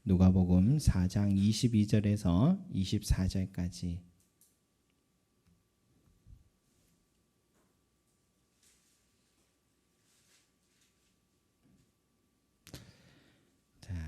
누가복음 4장 22절에서 24절까지.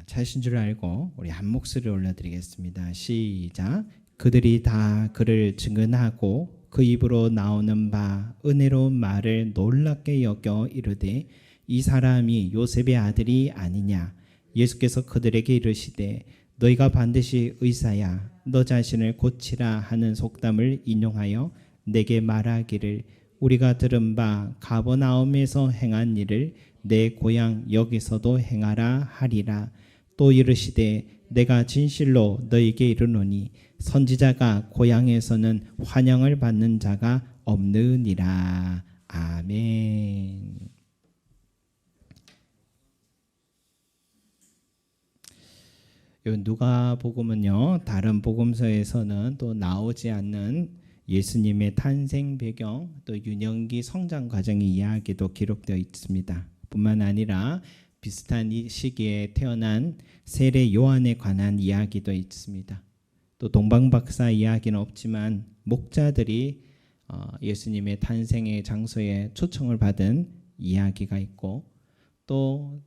찾으신 줄 알고 우리 한 목소리 올려드리겠습니다. 시작. 그들이 다 그를 증언하고 그 입으로 나오는 바 은혜로운 말을 놀랍게 여겨 이르되 이 사람이 요셉의 아들이 아니냐. 예수께서 그들에게 이르시되 너희가 반드시 의사야 너 자신을 고치라 하는 속담을 인용하여 내게 말하기를 우리가 들은 바 가버나움에서 행한 일을 내 고향 여기서도 행하라 하리라. 또 이르시되 내가 진실로 너희에게 이르노니 선지자가 고향에서는 환영을 받는 자가 없느니라. 아멘. 누가복음은요, 다른 복음서에서는 또 나오지 않는 예수님의 탄생 배경, 또 유년기 성장 과정의 이야기도 기록되어 있습니다. 뿐만 아니라 비슷한 이 시기에 태어난 세례 요한에 관한 이야기도 있습니다. 또 동방박사 이야기는 없지만 목자들이 예수님의 탄생의 장소에 초청을 받은 이야기가 있고, 또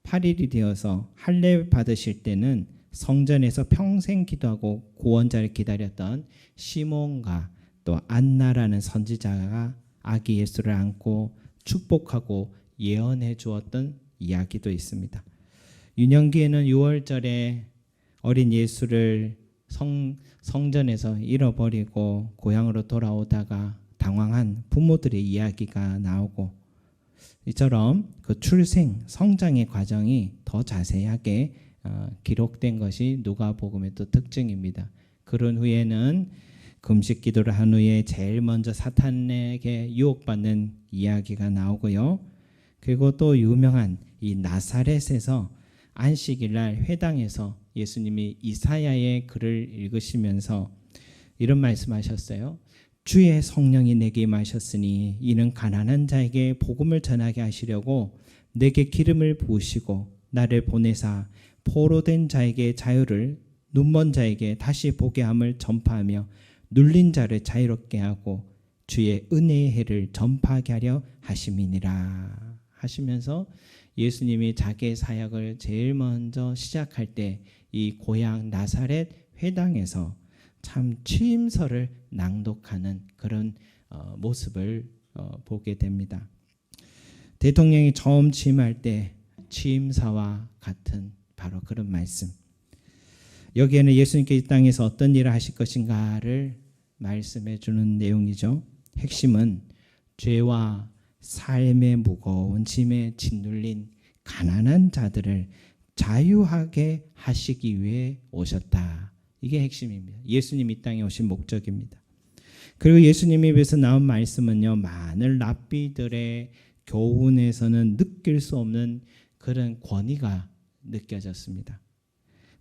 8일이 되어서 할례 받으실 때는 성전에서 평생 기도하고 구원자를 기다렸던 시몬과 또 안나라는 선지자가 아기 예수를 안고 축복하고 예언해 주었던 이야기도 있습니다. 유년기에는 6월절에 어린 예수를 성전에서 잃어버리고 고향으로 돌아오다가 당황한 부모들의 이야기가 나오고, 이처럼 그 출생, 성장의 과정이 더 자세하게 기록된 것이 누가복음의 또 특징입니다. 그런 후에는 금식 기도를 한 후에 제일 먼저 사탄에게 유혹받는 이야기가 나오고요. 그리고 또 유명한 이 나사렛에서 안식일날 회당에서 예수님이 이사야의 글을 읽으시면서 이런 말씀하셨어요. 주의 성령이 내게 임하셨으니 이는 가난한 자에게 복음을 전하게 하시려고 내게 기름을 부으시고 나를 보내사 포로된 자에게 자유를, 눈먼 자에게 다시 보게 함을 전파하며 눌린 자를 자유롭게 하고 주의 은혜의 해를 전파하게 하려 하심이니라 하시면서 예수님이 자기의 사역을 제일 먼저 시작할 때 이 고향 나사렛 회당에서 참 취임서를 낭독하는 그런 모습을 보게 됩니다. 대통령이 처음 취임할 때 취임사와 같은 바로 그런 말씀. 여기에는 예수님께 이 땅에서 어떤 일을 하실 것인가를 말씀해 주는 내용이죠. 핵심은 죄와 삶의 무거운 짐에 짓눌린 가난한 자들을 자유하게 하시기 위해 오셨다. 이게 핵심입니다. 예수님이 이 땅에 오신 목적입니다. 그리고 예수님 입에서 나온 말씀은요, 많은 랍비들의 교훈에서는 느낄 수 없는 그런 권위가 느껴졌습니다.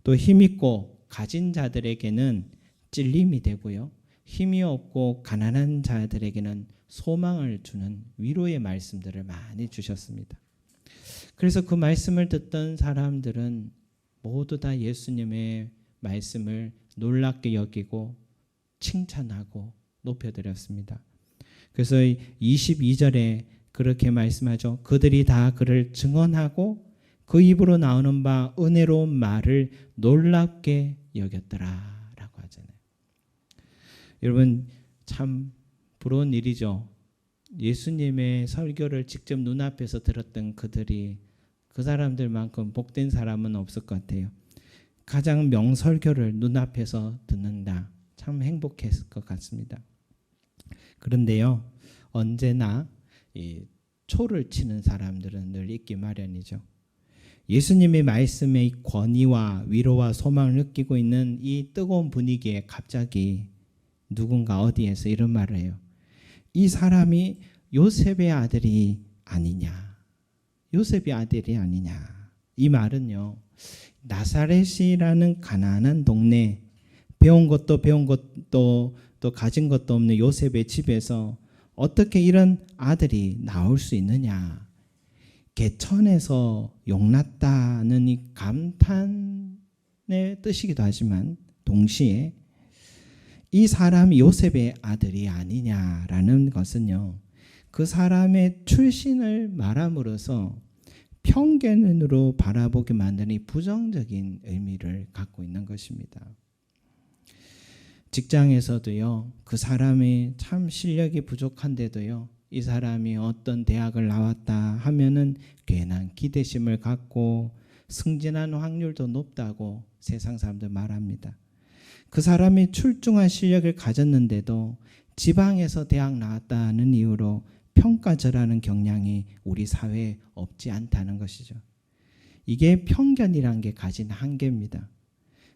또 힘있고 가진 자들에게는 찔림이 되고요, 힘이 없고 가난한 자들에게는 소망을 주는 위로의 말씀들을 많이 주셨습니다. 그래서 그 말씀을 듣던 사람들은 모두 다 예수님의 말씀을 놀랍게 여기고 칭찬하고 높여드렸습니다. 그래서 22절에 그렇게 말씀하죠. 그들이 다 그를 증언하고 그 입으로 나오는 바 은혜로운 말을 놀랍게 여겼더라 라고 하잖아요. 여러분, 참 부러운 일이죠. 예수님의 설교를 직접 눈앞에서 들었던 그들이, 그 사람들만큼 복된 사람은 없을 것 같아요. 가장 명설교를 눈앞에서 듣는다. 참 행복했을 것 같습니다. 그런데요, 언제나 이 초를 치는 사람들은 늘 있기 마련이죠. 예수님의 말씀의 권위와 위로와 소망을 느끼고 있는 이 뜨거운 분위기에 갑자기 누군가 어디에서 이런 말을 해요. 이 사람이 요셉의 아들이 아니냐. 요셉의 아들이 아니냐. 이 말은요, 나사렛이라는 가난한 동네, 배운 것도 또 가진 것도 없는 요셉의 집에서 어떻게 이런 아들이 나올 수 있느냐. 개천에서 용났다는 이 감탄 뜻이기도 하지만 동시에 이 사람이 요셉의 아들이 아니냐라는 것은요, 그 사람의 출신을 말함으로써 편견으로 바라보게 만드는 이 부정적인 의미를 갖고 있는 것입니다. 직장에서도요, 그 사람이 참 실력이 부족한데도요, 이 사람이 어떤 대학을 나왔다 하면은 괜한 기대심을 갖고 승진하는 확률도 높다고 세상 사람들 말합니다. 그 사람이 출중한 실력을 가졌는데도 지방에서 대학 나왔다는 이유로 평가절하는 경향이 우리 사회에 없지 않다는 것이죠. 이게 편견이란 게 가진 한계입니다.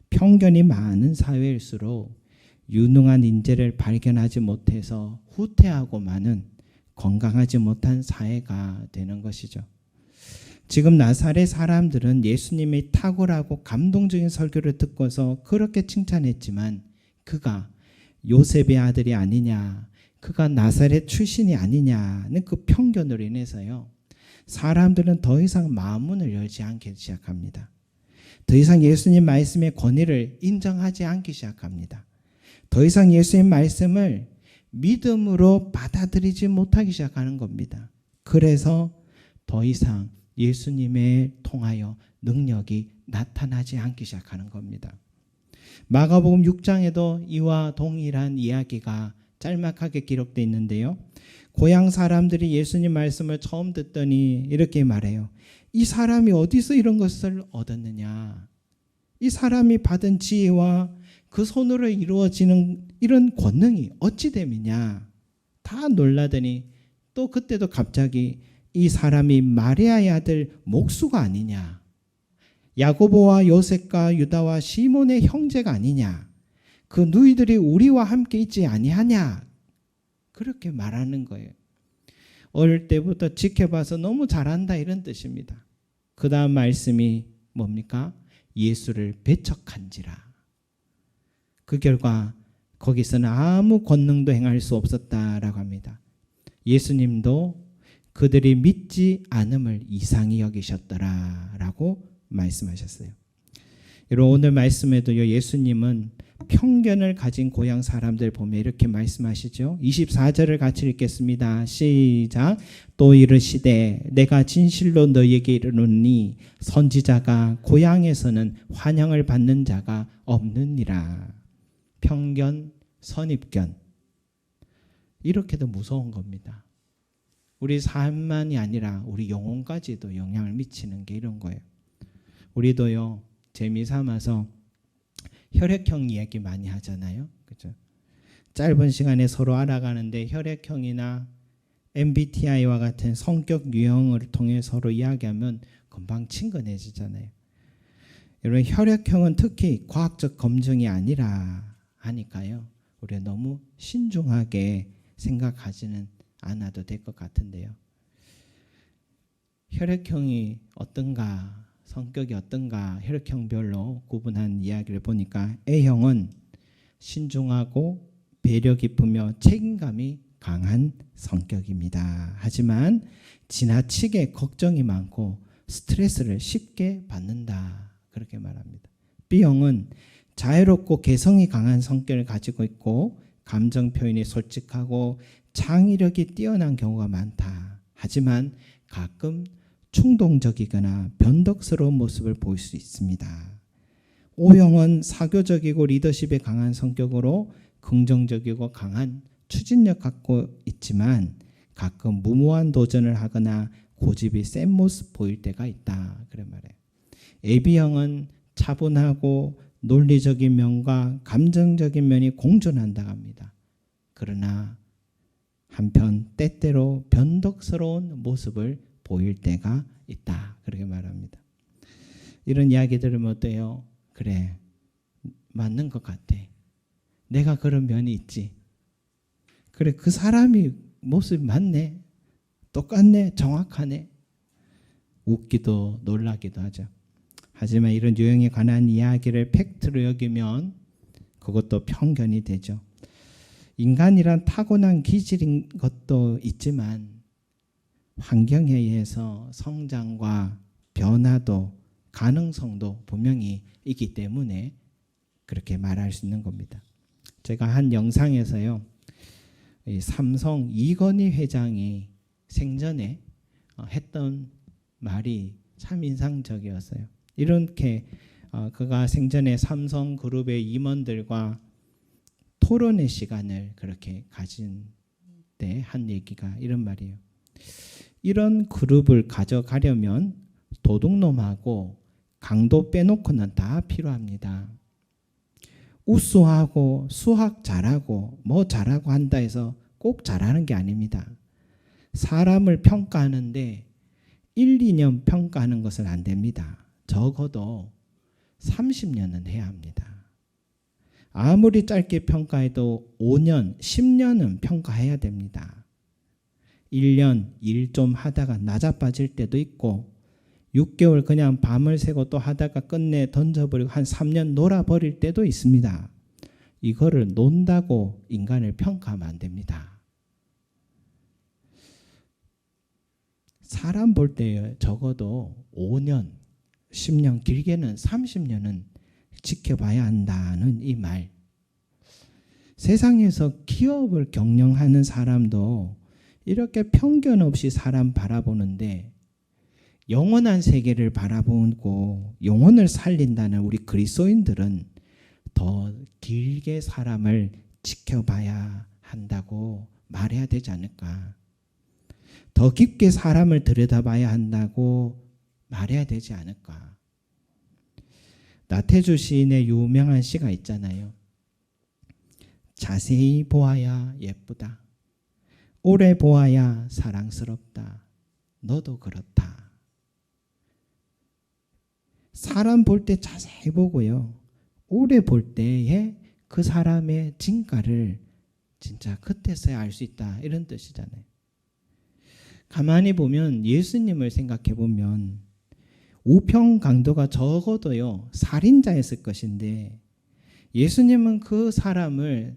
편견이 많은 사회일수록 유능한 인재를 발견하지 못해서 후퇴하고 마는 건강하지 못한 사회가 되는 것이죠. 지금 나사렛 사람들은 예수님의 탁월하고 감동적인 설교를 듣고서 그렇게 칭찬했지만 그가 요셉의 아들이 아니냐, 그가 나사렛 출신이 아니냐는 그 편견으로 인해서요, 사람들은 더 이상 마음문을 열지 않기 시작합니다. 더 이상 예수님 말씀의 권위를 인정하지 않기 시작합니다. 더 이상 예수님 말씀을 믿음으로 받아들이지 못하기 시작하는 겁니다. 그래서 더 이상 예수님에 통하여 능력이 나타나지 않기 시작하는 겁니다. 마가복음 6장에도 이와 동일한 이야기가 짤막하게 기록되어 있는데요. 고향 사람들이 예수님 말씀을 처음 듣더니 이렇게 말해요. 이 사람이 어디서 이런 것을 얻었느냐? 이 사람이 받은 지혜와 그 손으로 이루어지는 이런 권능이 어찌 됨이냐? 다 놀라더니 또 그때도 갑자기 이 사람이 마리아의 아들 목수가 아니냐? 야고보와 요셉과 유다와 시몬의 형제가 아니냐? 그 누이들이 우리와 함께 있지 아니하냐? 그렇게 말하는 거예요. 어릴 때부터 지켜봐서 너무 잘한다 이런 뜻입니다. 그 다음 말씀이 뭡니까? 예수를 배척한지라. 그 결과 거기서는 아무 권능도 행할 수 없었다라고 합니다. 예수님도 그들이 믿지 않음을 이상히 여기셨더라라고 말씀하셨어요. 여러분, 오늘 말씀에도요, 예수님은 편견을 가진 고향 사람들 보면 이렇게 말씀하시죠. 24절을 같이 읽겠습니다. 시작. 또 이르시되 내가 진실로 너희에게 이르노니 선지자가 고향에서는 환영을 받는 자가 없느니라. 편견, 선입견, 이렇게도 무서운 겁니다. 우리 삶만이 아니라 우리 영혼까지도 영향을 미치는 게 이런 거예요. 우리도요, 재미삼아서 혈액형 이야기 많이 하잖아요. 그죠? 짧은 시간에 서로 알아가는데 혈액형이나 MBTI와 같은 성격 유형을 통해 서로 이야기하면 금방 친근해지잖아요. 여러분, 혈액형은 특히 과학적 검증이 아니라 하니까요, 우리가 너무 신중하게 생각하지는 않아도 될 것 같은데요. 혈액형이 어떤가, 성격이 어떤가 혈액형별로 구분한 이야기를 보니까 A형은 신중하고 배려 깊으며 책임감이 강한 성격입니다. 하지만 지나치게 걱정이 많고 스트레스를 쉽게 받는다, 그렇게 말합니다. B형은 자유롭고 개성이 강한 성격을 가지고 있고 감정 표현이 솔직하고 창의력이 뛰어난 경우가 많다. 하지만 가끔 충동적이거나 변덕스러운 모습을 보일 수 있습니다. O형은 사교적이고 리더십에 강한 성격으로 긍정적이고 강한 추진력 갖고 있지만 가끔 무모한 도전을 하거나 고집이 센 모습 보일 때가 있다, 그런 말이에요. AB형은 차분하고 논리적인 면과 감정적인 면이 공존한다고 합니다. 그러나 한편 때때로 변덕스러운 모습을 보일 때가 있다, 그렇게 말합니다. 이런 이야기 들으면 어때요? 그래, 맞는 것 같아. 내가 그런 면이 있지. 그래, 그 사람이 모습이 맞네, 똑같네, 정확하네. 웃기도 놀라기도 하죠. 하지만 이런 유형에 관한 이야기를 팩트로 여기면 그것도 편견이 되죠. 인간이란 타고난 기질인 것도 있지만 환경에 의해서 성장과 변화도 가능성도 분명히 있기 때문에 그렇게 말할 수 있는 겁니다. 제가 한 영상에서요, 이 삼성 이건희 회장이 생전에 했던 말이 참 인상적이었어요. 이렇게 그가 생전에 삼성그룹의 임원들과 토론의 시간을 그렇게 가진 때 한 얘기가 이런 말이에요. 이런 그룹을 가져가려면 도둑놈하고 강도 빼놓고는 다 필요합니다. 우수하고 수학 잘하고 뭐 잘하고 한다 해서 꼭 잘하는 게 아닙니다. 사람을 평가하는데 1, 2년 평가하는 것은 안 됩니다. 적어도 30년은 해야 합니다. 아무리 짧게 평가해도 5년, 10년은 평가해야 됩니다. 1년 일 좀 하다가 나자빠질 때도 있고 6개월 그냥 밤을 새고 또 하다가 끝내 던져버리고 한 3년 놀아버릴 때도 있습니다. 이거를 논다고 인간을 평가하면 안 됩니다. 사람 볼 때 적어도 5년, 10년, 길게는 30년은 지켜봐야 한다는 이 말. 세상에서 기업을 경영하는 사람도 이렇게 편견 없이 사람 바라보는데 영원한 세계를 바라보고 영혼을 살린다는 우리 그리스도인들은 더 길게 사람을 지켜봐야 한다고 말해야 되지 않을까. 더 깊게 사람을 들여다봐야 한다고 말해야 되지 않을까. 나태주 시인의 유명한 시가 있잖아요. 자세히 보아야 예쁘다. 오래 보아야 사랑스럽다. 너도 그렇다. 사람 볼 때 자세히 보고요. 오래 볼 때에 그 사람의 진가를 진짜 그때서야 알 수 있다. 이런 뜻이잖아요. 가만히 보면 예수님을 생각해 보면 우평 강도가 적어도요 살인자였을 것인데 예수님은 그 사람을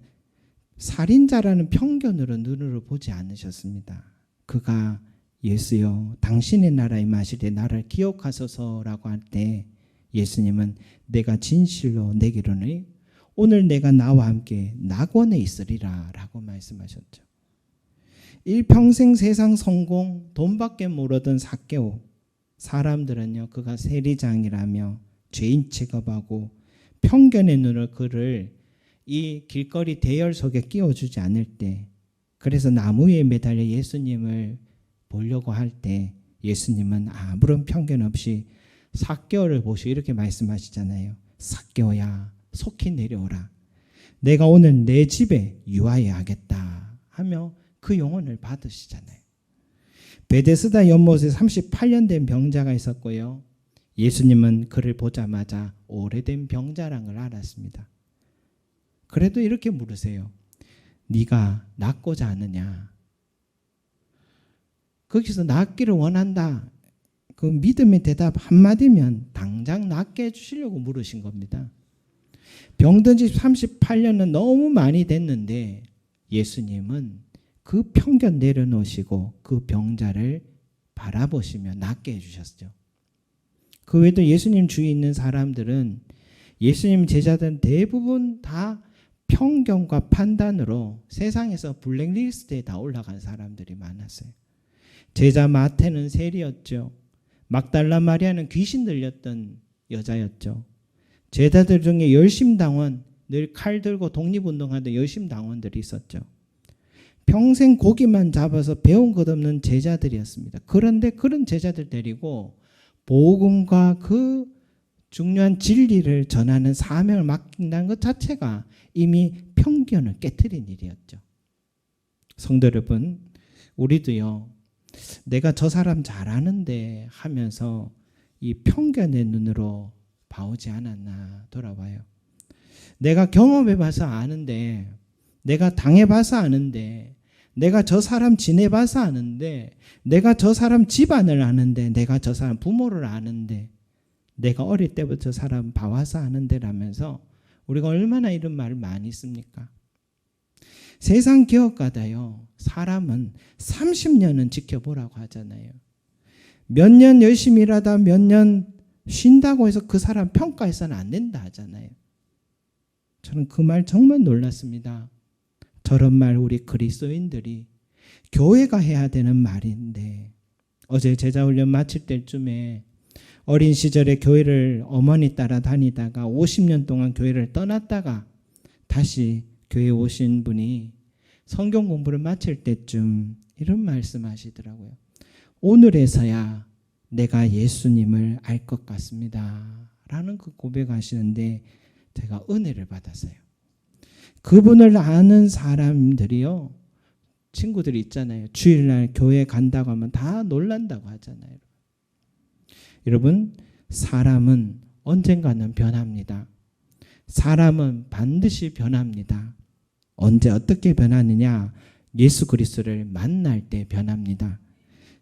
살인자라는 편견으로 눈으로 보지 않으셨습니다. 그가 예수여 당신의 나라에 임하시되 나를 기억하소서라고 할 때 예수님은 내가 진실로 내기로는 오늘 내가 나와 함께 낙원에 있으리라 라고 말씀하셨죠. 일평생 세상 성공 돈밖에 모르던 삭개오 사람들은요 그가 세리장이라며 죄인 취급하고 편견의 눈으로 그를 이 길거리 대열 속에 끼워주지 않을 때 그래서 나무 위에 매달려 예수님을 보려고 할 때 예수님은 아무런 편견 없이 삭개오를 보시고 이렇게 말씀하시잖아요. 삭개오야 속히 내려오라. 내가 오늘 내 집에 유하여야겠다 하며 그 영혼을 받으시잖아요. 베데스다 연못에 38년 된 병자가 있었고요. 예수님은 그를 보자마자 오래된 병자란 걸 알았습니다. 그래도 이렇게 물으세요. 네가 낫고자 하느냐? 거기서 낫기를 원한다. 그 믿음의 대답 한마디면 당장 낫게 해주시려고 물으신 겁니다. 병든 지 38년은 너무 많이 됐는데 예수님은 그 편견 내려놓으시고 그 병자를 바라보시며 낫게 해주셨죠. 그 외에도 예수님 주위에 있는 사람들은 예수님 제자들은 대부분 다 편견과 판단으로 세상에서 블랙리스트에 다 올라간 사람들이 많았어요. 제자 마태는 세리였죠. 막달라 마리아는 귀신 들렸던 여자였죠. 제자들 중에 열심당원, 늘 칼 들고 독립운동하던 열심당원들이 있었죠. 평생 고기만 잡아서 배운 것 없는 제자들이었습니다. 그런데 그런 제자들 데리고 복음과 그 중요한 진리를 전하는 사명을 맡긴다는 것 자체가 이미 편견을 깨트린 일이었죠. 성도 여러분, 우리도요. 내가 저 사람 잘하는데 하면서 이 편견의 눈으로 봐오지 않았나 돌아봐요. 내가 경험해봐서 아는데 내가 당해봐서 아는데 내가 저 사람 지내봐서 아는데 내가 저 사람 집안을 아는데 내가 저 사람 부모를 아는데 내가 어릴 때부터 저 사람 봐와서 아는데 라면서 우리가 얼마나 이런 말을 많이 씁니까? 세상 기업가다요. 사람은 30년은 지켜보라고 하잖아요. 몇 년 열심히 일하다 몇 년 쉰다고 해서 그 사람 평가해서는 안 된다 하잖아요. 저는 그 말 정말 놀랐습니다. 저런 말 우리 그리스도인들이 교회가 해야 되는 말인데, 어제 제자훈련 마칠 때쯤에 어린 시절에 교회를 어머니 따라 다니다가 50년 동안 교회를 떠났다가 다시 교회에 오신 분이 성경 공부를 마칠 때쯤 이런 말씀하시더라고요. 오늘에서야 내가 예수님을 알 것 같습니다 라는 그 고백하시는데 제가 은혜를 받았어요. 그분을 아는 사람들이요, 친구들이 있잖아요. 주일날 교회 간다고 하면 다 놀란다고 하잖아요. 여러분, 사람은 언젠가는 변합니다. 사람은 반드시 변합니다. 언제 어떻게 변하느냐? 예수 그리스도를 만날 때 변합니다.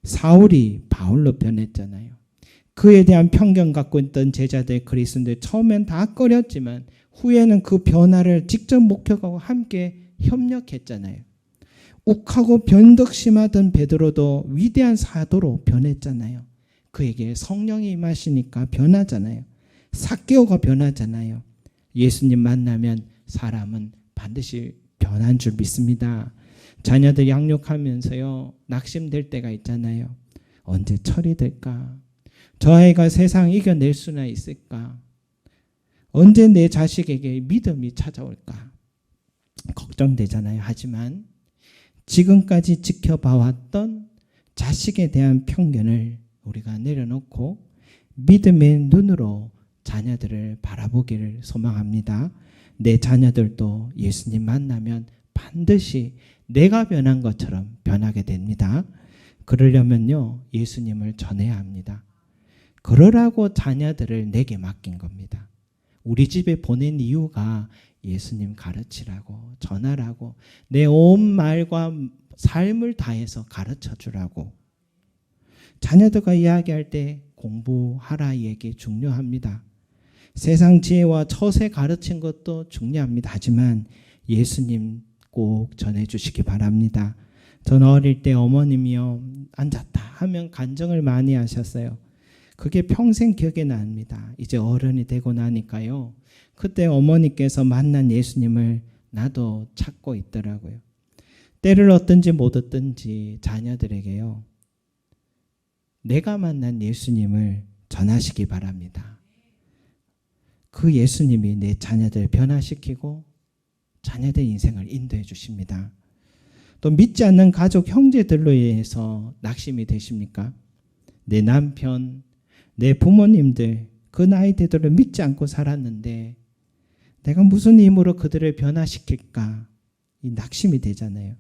사울이 바울로 변했잖아요. 그에 대한 편견 갖고 있던 제자들, 그리스도인들 처음엔 다 꺼렸지만 후에는 그 변화를 직접 목격하고 함께 협력했잖아요. 욱하고 변덕심하던 베드로도 위대한 사도로 변했잖아요. 그에게 성령이 임하시니까 변하잖아요. 삭개오가 변하잖아요. 예수님 만나면 사람은 반드시 변한 줄 믿습니다. 자녀들 양육하면서요, 낙심될 때가 있잖아요. 언제 처리될까? 저 아이가 세상 이겨낼 수나 있을까? 언제 내 자식에게 믿음이 찾아올까? 걱정되잖아요. 하지만 지금까지 지켜봐왔던 자식에 대한 편견을 우리가 내려놓고 믿음의 눈으로 자녀들을 바라보기를 소망합니다. 내 자녀들도 예수님 만나면 반드시 내가 변한 것처럼 변하게 됩니다. 그러려면요, 예수님을 전해야 합니다. 그러라고 자녀들을 내게 맡긴 겁니다. 우리 집에 보낸 이유가 예수님 가르치라고, 전하라고, 내 온 말과 삶을 다해서 가르쳐 주라고. 자녀들과 이야기할 때 공부하라 이 얘기 중요합니다. 세상 지혜와 처세 가르친 것도 중요합니다. 하지만 예수님 꼭 전해주시기 바랍니다. 저는 어릴 때 어머님이요, 앉았다 하면 간증을 많이 하셨어요. 그게 평생 기억에 납니다. 이제 어른이 되고 나니까요, 그때 어머니께서 만난 예수님을 나도 찾고 있더라고요. 때를 얻든지 못 얻든지 자녀들에게요, 내가 만난 예수님을 전하시기 바랍니다. 그 예수님이 내 자녀들 변화시키고 자녀들 인생을 인도해 주십니다. 또 믿지 않는 가족 형제들로 인해서 낙심이 되십니까? 내 남편, 내 부모님들, 그 나이 대대로 믿지 않고 살았는데 내가 무슨 힘으로 그들을 변화시킬까? 이 낙심이 되잖아요.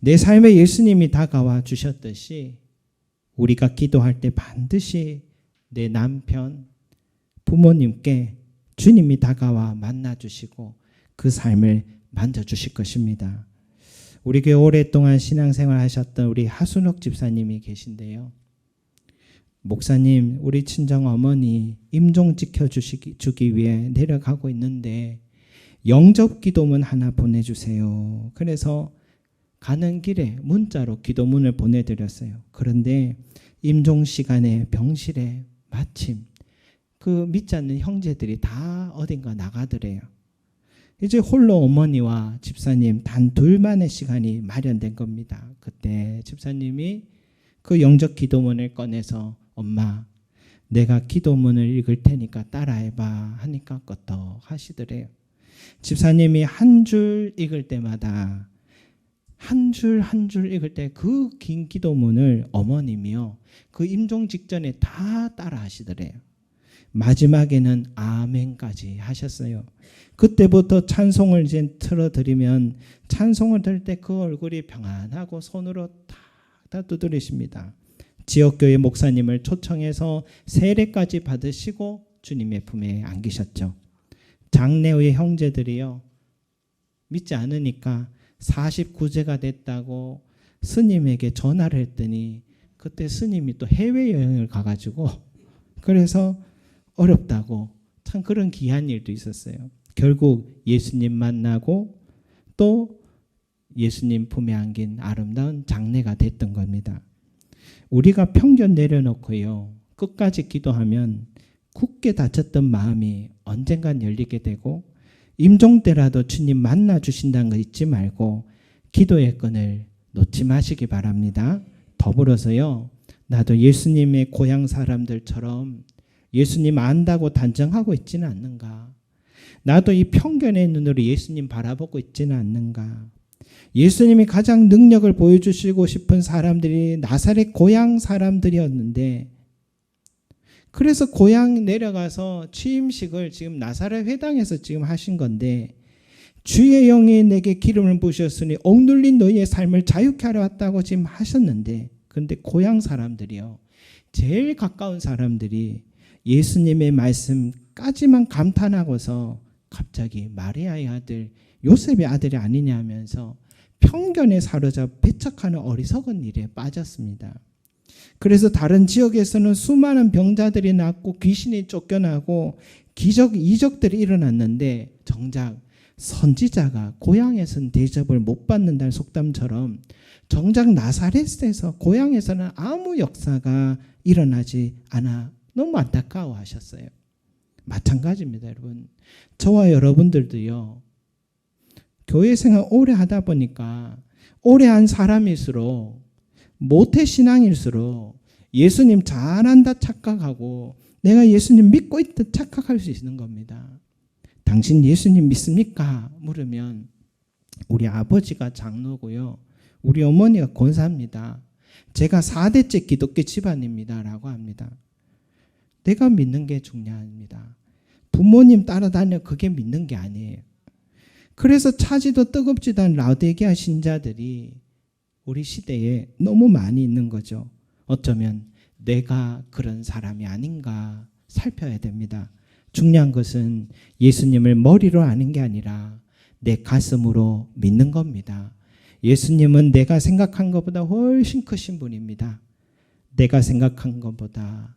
내 삶에 예수님이 다가와 주셨듯이 우리가 기도할 때 반드시 내 남편, 부모님께 주님이 다가와 만나주시고 그 삶을 만져주실 것입니다. 우리 교회 오랫동안 신앙생활 하셨던 우리 하순옥 집사님이 계신데요. 목사님, 우리 친정어머니 임종 지켜주기 위해 내려가고 있는데 영접 기도문 하나 보내주세요. 그래서 가는 길에 문자로 기도문을 보내드렸어요. 그런데 임종 시간에 병실에 마침 그 믿지 않는 형제들이 다 어딘가 나가더래요. 이제 홀로 어머니와 집사님 단 둘만의 시간이 마련된 겁니다. 그때 집사님이 그 영접 기도문을 꺼내서 엄마, 내가 기도문을 읽을 테니까 따라해봐 하니까 끄떡 하시더래요. 집사님이 한 줄 읽을 때마다 한 줄 한 줄 읽을 때 그 긴 기도문을 어머님이요, 그 임종 직전에 다 따라 하시더래요. 마지막에는 아멘까지 하셨어요. 그때부터 찬송을 이제 틀어드리면 찬송을 들 때 그 얼굴이 평안하고 손으로 다 두드리십니다. 지역교회 목사님을 초청해서 세례까지 받으시고 주님의 품에 안기셨죠. 장래의 형제들이요, 믿지 않으니까 49세가 됐다고 스님에게 전화를 했더니 그때 스님이 또 해외여행을 가가지고 그래서 어렵다고, 참 그런 귀한 일도 있었어요. 결국 예수님 만나고 또 예수님 품에 안긴 아름다운 장래가 됐던 겁니다. 우리가 편견 내려놓고요, 끝까지 기도하면 굳게 닫혔던 마음이 언젠간 열리게 되고 임종 때라도 주님 만나 주신다는 거 잊지 말고 기도의 끈을 놓지 마시기 바랍니다. 더불어서요. 나도 예수님의 고향 사람들처럼 예수님 안다고 단정하고 있지는 않는가? 나도 이 편견의 눈으로 예수님 바라보고 있지는 않는가? 예수님이 가장 능력을 보여주시고 싶은 사람들이 나사렛 고향 사람들이었는데 그래서 고향 내려가서 취임식을 지금 나사렛 회당에서 지금 하신 건데 주의 영이 내게 기름을 부으셨으니 억눌린 너희의 삶을 자유케 하러 왔다고 지금 하셨는데 그런데 고향 사람들이요. 제일 가까운 사람들이 예수님의 말씀까지만 감탄하고서 갑자기 마리아의 아들 요셉의 아들이 아니냐 하면서 편견에 사로잡혀 배척하는 어리석은 일에 빠졌습니다. 그래서 다른 지역에서는 수많은 병자들이 낫고 귀신이 쫓겨나고 기적, 이적들이 일어났는데 정작 선지자가 고향에서는 대접을 못 받는다는 속담처럼 정작 나사렛에서 고향에서는 아무 역사가 일어나지 않아 너무 안타까워하셨어요. 마찬가지입니다, 여러분. 저와 여러분들도요. 교회 생활 오래 하다 보니까 오래 한 사람일수록 모태신앙일수록 예수님 잘한다 착각하고 내가 예수님 믿고 있다 착각할 수 있는 겁니다. 당신 예수님 믿습니까? 물으면 우리 아버지가 장로고요. 우리 어머니가 권사입니다. 제가 4대째 기독교 집안입니다. 라고 합니다. 내가 믿는 게 중요합니다. 부모님 따라다녀 그게 믿는 게 아니에요. 그래서 차지도 뜨겁지도 않은 라오디게아 신자들이 우리 시대에 너무 많이 있는 거죠. 어쩌면 내가 그런 사람이 아닌가 살펴야 됩니다. 중요한 것은 예수님을 머리로 아는 게 아니라 내 가슴으로 믿는 겁니다. 예수님은 내가 생각한 것보다 훨씬 크신 분입니다. 내가 생각한 것보다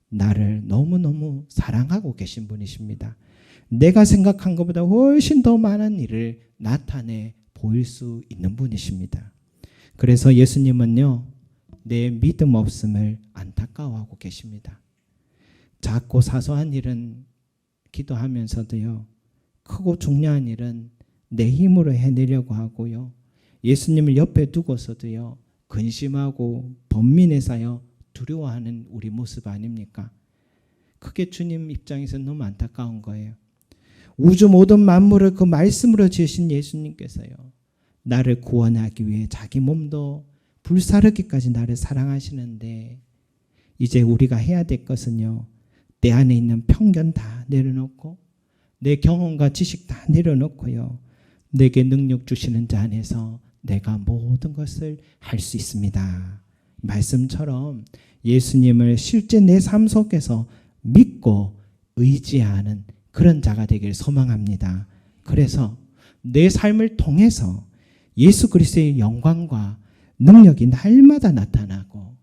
나를 너무너무 사랑하고 계신 분이십니다. 내가 생각한 것보다 훨씬 더 많은 일을 나타내 보일 수 있는 분이십니다. 그래서 예수님은요, 내 믿음 없음을 안타까워하고 계십니다. 작고 사소한 일은 기도하면서도요, 크고 중요한 일은 내 힘으로 해내려고 하고요, 예수님을 옆에 두고서도요, 근심하고 번민해서요, 두려워하는 우리 모습 아닙니까? 그게 주님 입장에서 너무 안타까운 거예요. 우주 모든 만물을 그 말씀으로 지으신 예수님께서요, 나를 구원하기 위해 자기 몸도 불사르기까지 나를 사랑하시는데 이제 우리가 해야 될 것은요, 내 안에 있는 편견 다 내려놓고 내 경험과 지식 다 내려놓고요, 내게 능력 주시는 자 안에서 내가 모든 것을 할 수 있습니다. 말씀처럼 예수님을 실제 내 삶 속에서 믿고 의지하는 그런 자가 되길 소망합니다. 그래서 내 삶을 통해서 예수 그리스도의 영광과 능력이 날마다 나타나고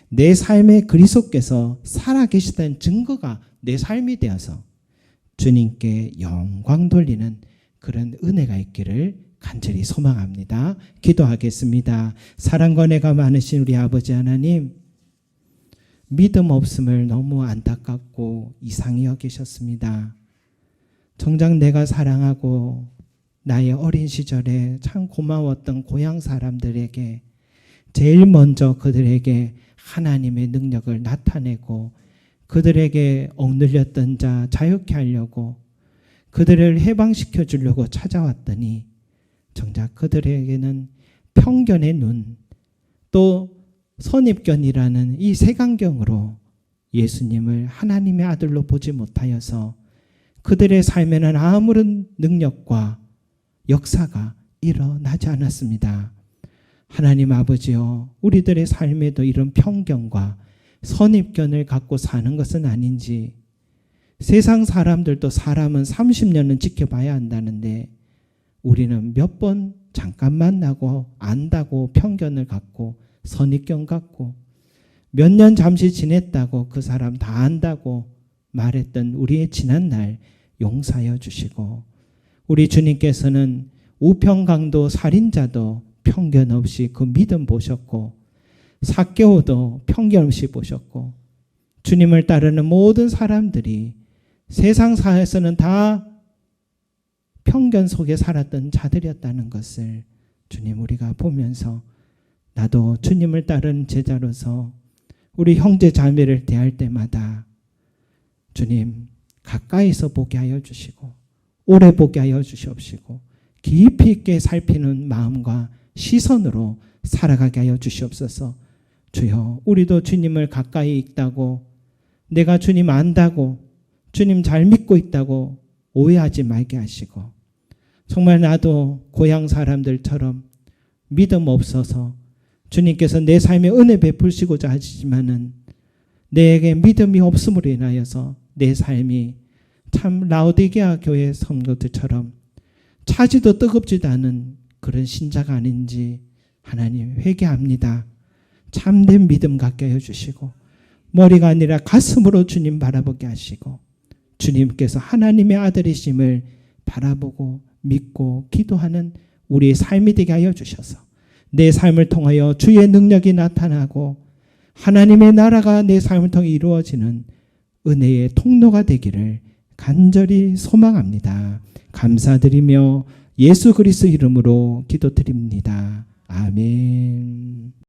내 삶의 그리스도께서 살아계시다는 증거가 내 삶이 되어서 주님께 영광 돌리는 그런 은혜가 있기를 간절히 소망합니다. 기도하겠습니다. 사랑과 은혜가 많으신 우리 아버지 하나님, 믿음 없음을 너무 안타깝고 이상히 여기셨습니다. 정작 내가 사랑하고 나의 어린 시절에 참 고마웠던 고향 사람들에게 제일 먼저 그들에게 하나님의 능력을 나타내고 그들에게 억눌렸던 자 자유케 하려고 그들을 해방시켜 주려고 찾아왔더니 정작 그들에게는 편견의 눈, 또 선입견이라는 이 색안경으로 예수님을 하나님의 아들로 보지 못하여서 그들의 삶에는 아무런 능력과 역사가 일어나지 않았습니다. 하나님 아버지여, 우리들의 삶에도 이런 편견과 선입견을 갖고 사는 것은 아닌지, 세상 사람들도 사람은 30년은 지켜봐야 한다는데 우리는 몇 번 잠깐 만나고 안다고 편견을 갖고 선입견 갖고 몇 년 잠시 지냈다고 그 사람 다 안다고 말했던 우리의 지난 날 용서하여 주시고, 우리 주님께서는 우평강도 살인자도 편견 없이 그 믿음 보셨고, 삭개오도 편견 없이 보셨고, 주님을 따르는 모든 사람들이 세상 사회에서는 다 편견 속에 살았던 자들이었다는 것을 주님 우리가 보면서 나도 주님을 따르는 제자로서 우리 형제 자매를 대할 때마다 주님 가까이서 보게 하여 주시고 오래 보게 하여 주시옵시고 깊이 있게 살피는 마음과 시선으로 살아가게 하여 주시옵소서. 주여, 우리도 주님을 가까이 있다고, 내가 주님 안다고, 주님 잘 믿고 있다고 오해하지 말게 하시고, 정말 나도 고향 사람들처럼 믿음 없어서 주님께서 내 삶에 은혜 베푸시고자 하시지만은 내게 믿음이 없음으로 인하여서 내 삶이 참 라오디게아 교회 성도들처럼 차지도 뜨겁지도 않은 그런 신자가 아닌지 하나님 회개합니다. 참된 믿음 갖게 해주시고 머리가 아니라 가슴으로 주님 바라보게 하시고 주님께서 하나님의 아들이심을 바라보고 믿고 기도하는 우리의 삶이 되게 하여 주셔서 내 삶을 통하여 주의 능력이 나타나고 하나님의 나라가 내 삶을 통해 이루어지는 은혜의 통로가 되기를 간절히 소망합니다. 감사드리며 예수 그리스도 이름으로 기도드립니다. 아멘.